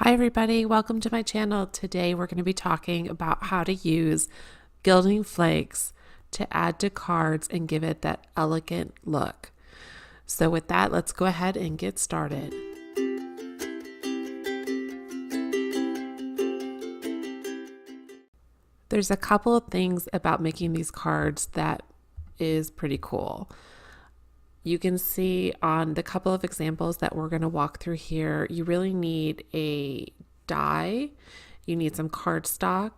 Hi everybody, welcome to my channel. Today we're going to be talking about how to use Gilding Flakes to add to cards and give it that elegant look. So with that, let's go ahead and get started. There's a couple of things about making these cards that is pretty cool. You can see on the couple of examples that we're going to walk through here, you really need a die, you need some cardstock,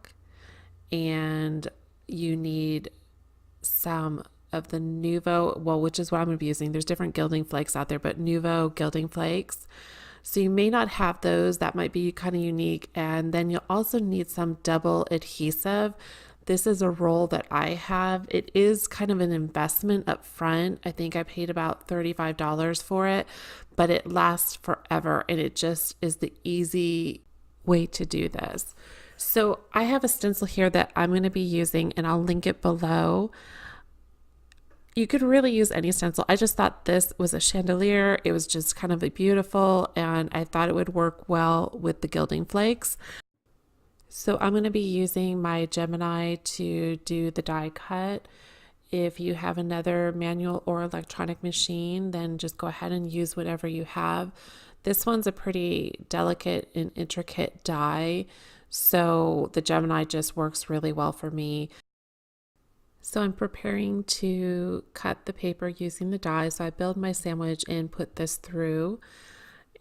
and you need some of the Nuvo, well, which is what I'm going to be using. There's different gilding flakes out there, but Nuvo gilding flakes. So you may not have those. That might be kind of unique. And then you'll also need some double adhesive. This is a roll that I have. It is kind of an investment up front. I think I paid about $35 for it, but it lasts forever and it just is the easy way to do this. So I have a stencil here that I'm going to be using and I'll link it below. You could really use any stencil. I just thought this was a chandelier. It was just kind of beautiful and I thought it would work well with the gilding flakes. So I'm going to be using my Gemini to do the die cut. If you have another manual or electronic machine, then just go ahead and use whatever you have. This one's a pretty delicate and intricate die, so the Gemini just works really well for me. So I'm preparing to cut the paper using the die. So I build my sandwich and put this through.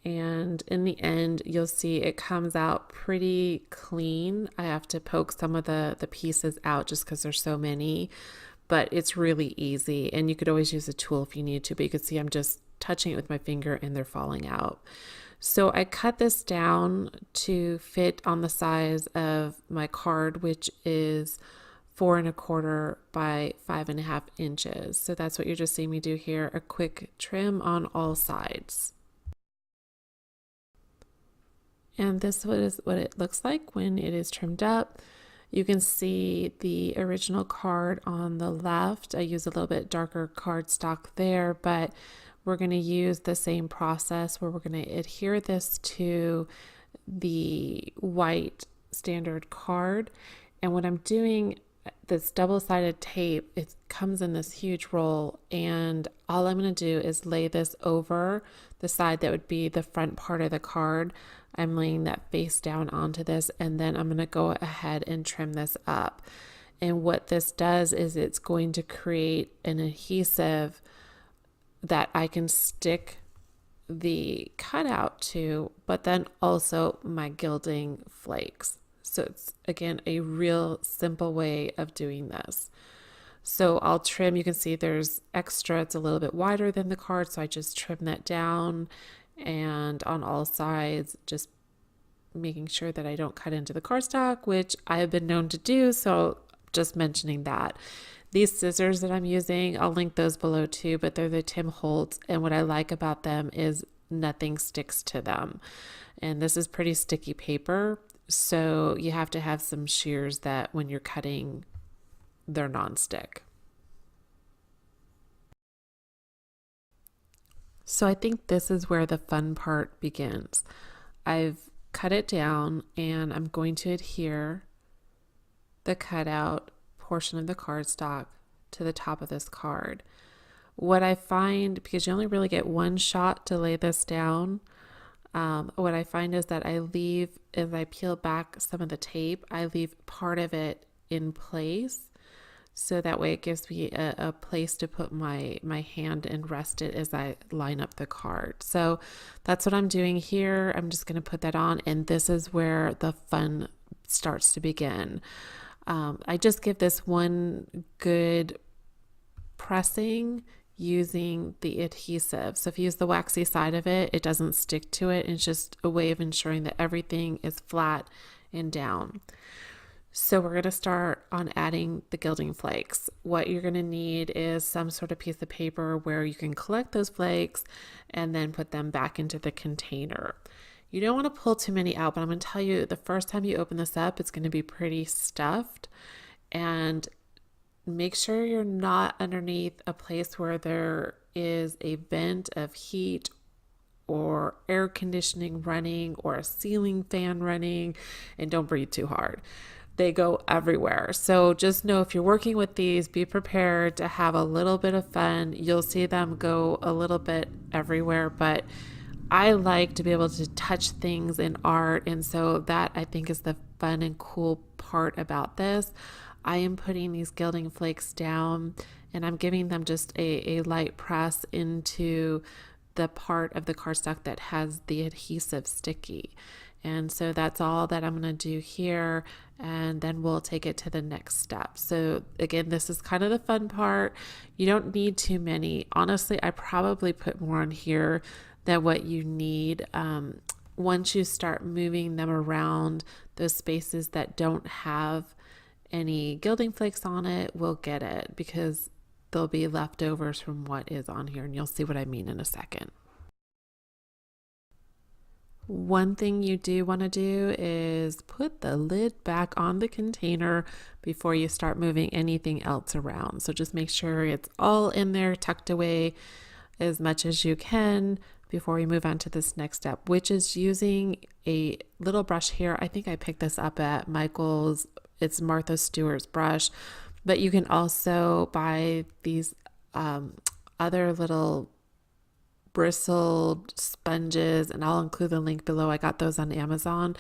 And in the end, you'll see it comes out pretty clean. I have to poke some of the pieces out just because there's so many, but it's really easy. And you could always use a tool if you need to, but you can see I'm just touching it with my finger and they're falling out. So I cut this down to fit on the size of my card, which is 4 1/4 by 5.5 inches. So that's what you're just seeing me do here, a quick trim on all sides. And this is what it looks like when it is trimmed up. You can see the original card on the left. I use a little bit darker cardstock there, but we're going to use the same process where we're going to adhere this to the white standard card. And what I'm doing, this double-sided tape, it comes in this huge roll, and all I'm going to do is lay this over the side that would be the front part of the card. I'm laying that face down onto this, and then I'm going to go ahead and trim this up. And what this does is it's going to create an adhesive that I can stick the cutout to, but then also my gilding flakes. So it's, again, a real simple way of doing this. So I'll trim, you can see there's extra, it's a little bit wider than the card, so I just trim that down, and on all sides, just making sure that I don't cut into the cardstock, which I have been known to do, so just mentioning that. These scissors that I'm using, I'll link those below too, but they're the Tim Holtz, and what I like about them is nothing sticks to them. And this is pretty sticky paper, so you have to have some shears that when you're cutting, they're non-stick. So I think this is where the fun part begins. I've cut it down and I'm going to adhere the cutout portion of the cardstock to the top of this card. What I find, because you only really get one shot to lay this down, what I find is that I leave, as I peel back some of the tape, I leave part of it in place. So that way it gives me a place to put my hand and rest it as I line up the card. So that's what I'm doing here. I'm just going to put that on, and this is where the fun starts to begin. I just give this one good pressing using the adhesive. So if you use the waxy side of it, it doesn't stick to it. It's just a way of ensuring that everything is flat and down. So we're going to start on adding the gilding flakes. What you're going to need is some sort of piece of paper where you can collect those flakes and then put them back into the container. You don't want to pull too many out, but I'm going to tell you, the first time you open this up, it's going to be pretty stuffed. And make sure you're not underneath a place where there is a vent of heat or air conditioning running or a ceiling fan running, and don't breathe too hard. They go everywhere. So just know if you're working with these, be prepared to have a little bit of fun. You'll see them go a little bit everywhere, but I like to be able to touch things in art. And so that I think is the fun and cool part about this. I am putting these gilding flakes down and I'm giving them just a light press into the part of the cardstock that has the adhesive sticky. And so that's all that I'm going to do here, and then we'll take it to the next step. So again, this is kind of the fun part. You don't need too many. Honestly, I probably put more on here than what you need. Once you start moving them around, those spaces that don't have any gilding flakes on it will get it because there'll be leftovers from what is on here, and you'll see what I mean in a second. One thing you do want to do is put the lid back on the container before you start moving anything else around. So just make sure it's all in there, tucked away as much as you can before we move on to this next step, which is using a little brush here. I think I picked this up at Michael's. It's Martha Stewart's brush, but you can also buy these other little bristled sponges, and I'll include the link below. I got those on Amazon.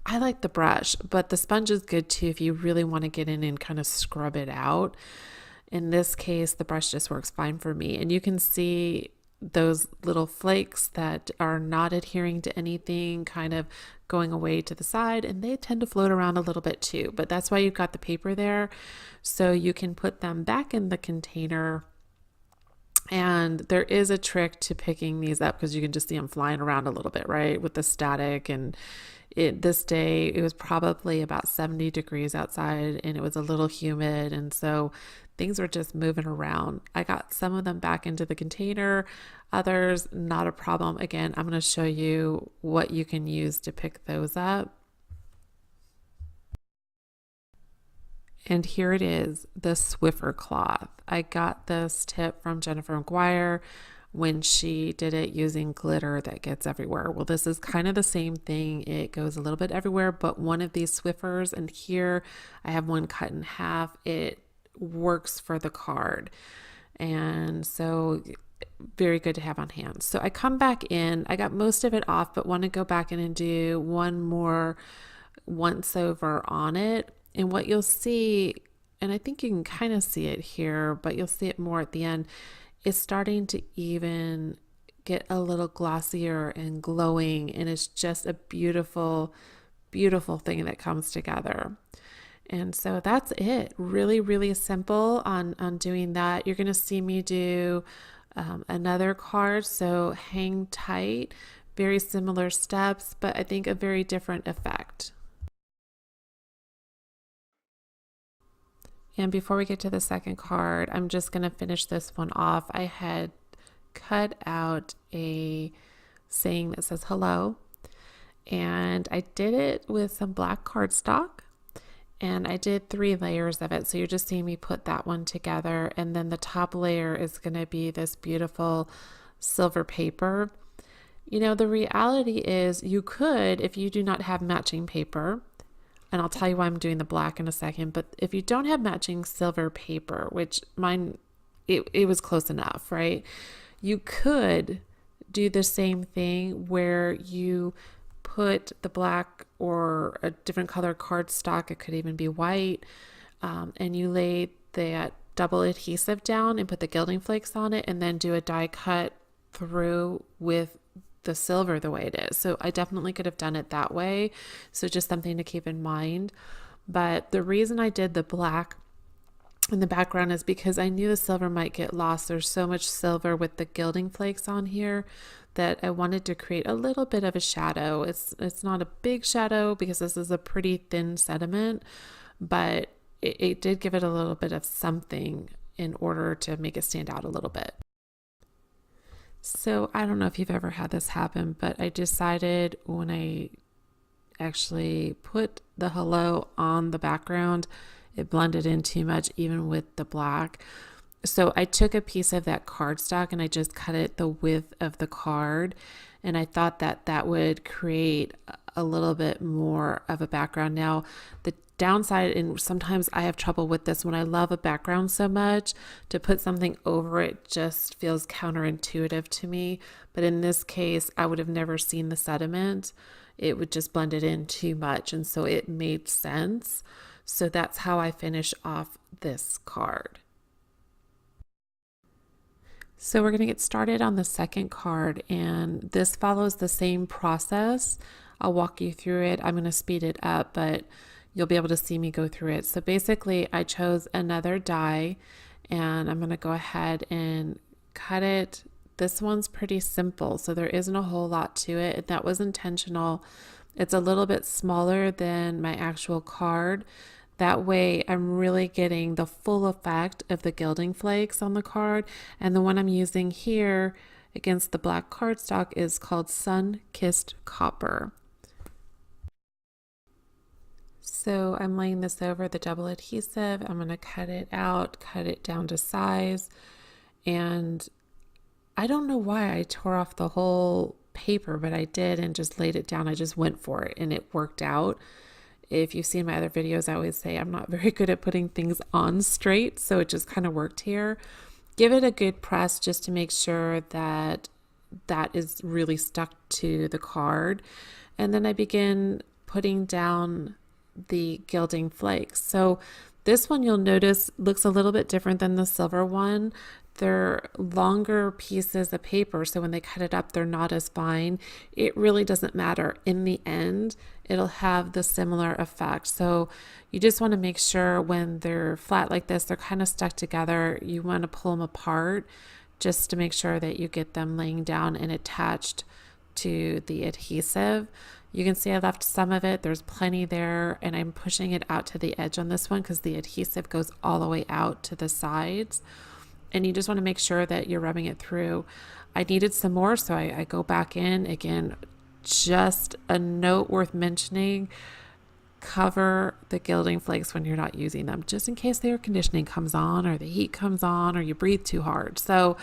I like the brush, but the sponge is good too if you really want to get in and kind of scrub it out. In this case, the brush just works fine for me, and you can see those little flakes that are not adhering to anything kind of going away to the side, and they tend to float around a little bit too, but that's why you've got the paper there so you can put them back in the container. And there is a trick to picking these up because you can just see them flying around a little bit, right, with the static. And this day it was probably about 70 degrees outside and it was a little humid, and so things were just moving around. I got some of them back into the container, others not a problem. Again, I'm going to show you what you can use to pick those up. And here it is, the Swiffer cloth. I got this tip from Jennifer McGuire when she did it using glitter that gets everywhere. Well, this is kind of the same thing. It goes a little bit everywhere, but one of these Swiffers, and here I have one cut in half, it works for the card. And so very good to have on hand. So I come back in, I got most of it off, but want to go back in and do one more once over on it. And what you'll see, and I think you can kind of see it here, but you'll see it more at the end, is starting to even get a little glossier and glowing. And it's just a beautiful, beautiful thing that comes together. And so that's it. Really, really simple on doing that. You're going to see me do another card. So hang tight, very similar steps, but I think a very different effect. And before we get to the second card, I'm just going to finish this one off. I had cut out a saying that says hello, and I did it with some black cardstock, and I did 3 layers of it. So you're just seeing me put that one together, and then the top layer is going to be this beautiful silver paper. You know, the reality is you could, if you do not have matching paper, and I'll tell you why I'm doing the black in a second, but if you don't have matching silver paper, which mine, it was close enough, right? You could do the same thing where you put the black or a different color cardstock, it could even be white, and you lay that double adhesive down and put the gilding flakes on it, and then do a die cut through with the silver the way it is. So I definitely could have done it that way. So just something to keep in mind. But the reason I did the black in the background is because I knew the silver might get lost. There's so much silver with the gilding flakes on here that I wanted to create a little bit of a shadow. It's not a big shadow because this is a pretty thin sediment, but it did give it a little bit of something in order to make it stand out a little bit. So I don't know if you've ever had this happen, but I decided when I actually put the hello on the background, it blended in too much even with the black. So I took a piece of that cardstock and I just cut it the width of the card. And I thought that that would create a little bit more of a background. Now, the downside, and sometimes I have trouble with this when I love a background so much, to put something over it just feels counterintuitive to me. But in this case, I would have never seen the sediment. It would just blend it in too much. And so it made sense. So that's how I finish off this card. So we're going to get started on the second card, and this follows the same process. I'll walk you through it. I'm going to speed it up, but you'll be able to see me go through it. So basically I chose another die and I'm going to go ahead and cut it. This one's pretty simple, so there isn't a whole lot to it. That was intentional. It's a little bit smaller than my actual card. That way I'm really getting the full effect of the gilding flakes on the card. And the one I'm using here against the black cardstock is called Sun-Kissed Copper. So I'm laying this over the double adhesive. I'm going to cut it out, cut it down to size. And I don't know why I tore off the whole paper, but I did and just laid it down. I just went for it and it worked out. If you've seen my other videos, I always say I'm not very good at putting things on straight, so it just kind of worked here. Give it a good press just to make sure that that is really stuck to the card. And then I begin putting down the gilding flakes. So this one, you'll notice, looks a little bit different than the silver one. They're longer pieces of paper, so when they cut it up, they're not as fine. It really doesn't matter. In the end, it'll have the similar effect. So you just want to make sure when they're flat like this, they're kind of stuck together. You want to pull them apart just to make sure that you get them laying down and attached to the adhesive. You can see I left some of it. There's plenty there, and I'm pushing it out to the edge on this one because the adhesive goes all the way out to the sides. And you just want to make sure that you're rubbing it through. I needed some more, so I go back in. Again, just a note worth mentioning, cover the gilding flakes when you're not using them, just in case the air conditioning comes on or the heat comes on or you breathe too hard. So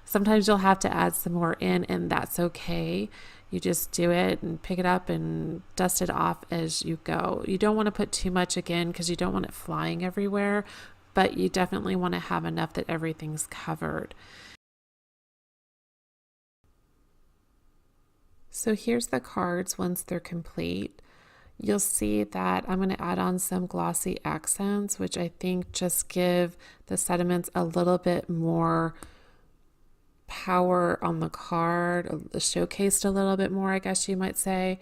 sometimes you'll have to add some more in, and that's okay. You just do it and pick it up and dust it off as you go. You don't want to put too much again because you don't want it flying everywhere, but you definitely want to have enough that everything's covered. So here's the cards once they're complete. You'll see that I'm going to add on some glossy accents, which I think just give the sediments a little bit more power on the card, showcased a little bit more, I guess you might say.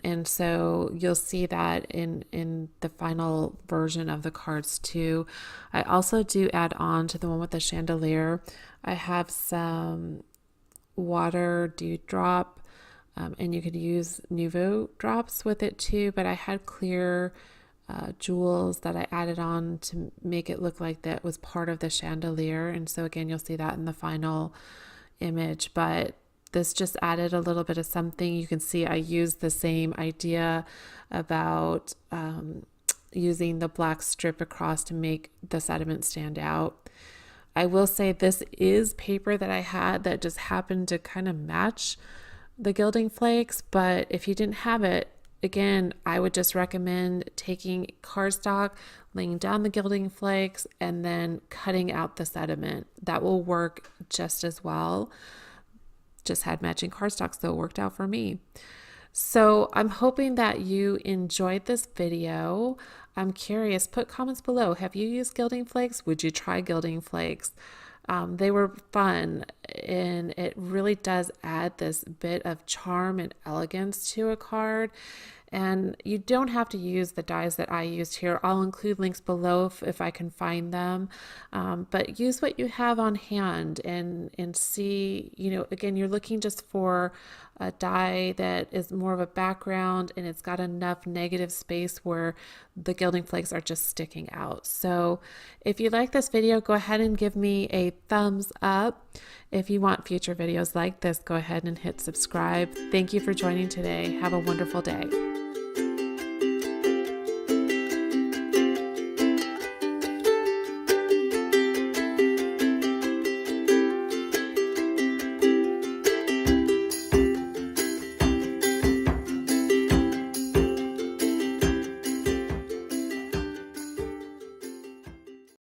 And so you'll see that in the final version of the cards too. I also do add on to the one with the chandelier. I have some water dewdrop, and you could use Nuvo drops with it too, but I had clear jewels that I added on to make it look like that was part of the chandelier. And so again, you'll see that in the final image, but this just added a little bit of something. You can see I used the same idea about using the black strip across to make the sediment stand out. I will say this is paper that I had that just happened to kind of match the gilding flakes, but if you didn't have it, again, I would just recommend taking cardstock, laying down the gilding flakes, and then cutting out the sediment. That will work just as well. Just had matching cardstock, so it worked out for me. So I'm hoping that you enjoyed this video. I'm curious, put comments below. Have you used gilding flakes? Would you try gilding flakes? They were fun, and it really does add this bit of charm and elegance to a card. And you don't have to use the dies that I used here. I'll include links below if I can find them. But use what you have on hand and see, you know, again, you're looking just for a die that is more of a background and it's got enough negative space where the gilding flakes are just sticking out. So if you like this video, go ahead and give me a thumbs up. If you want future videos like this, go ahead and hit subscribe. Thank you for joining today. Have a wonderful day.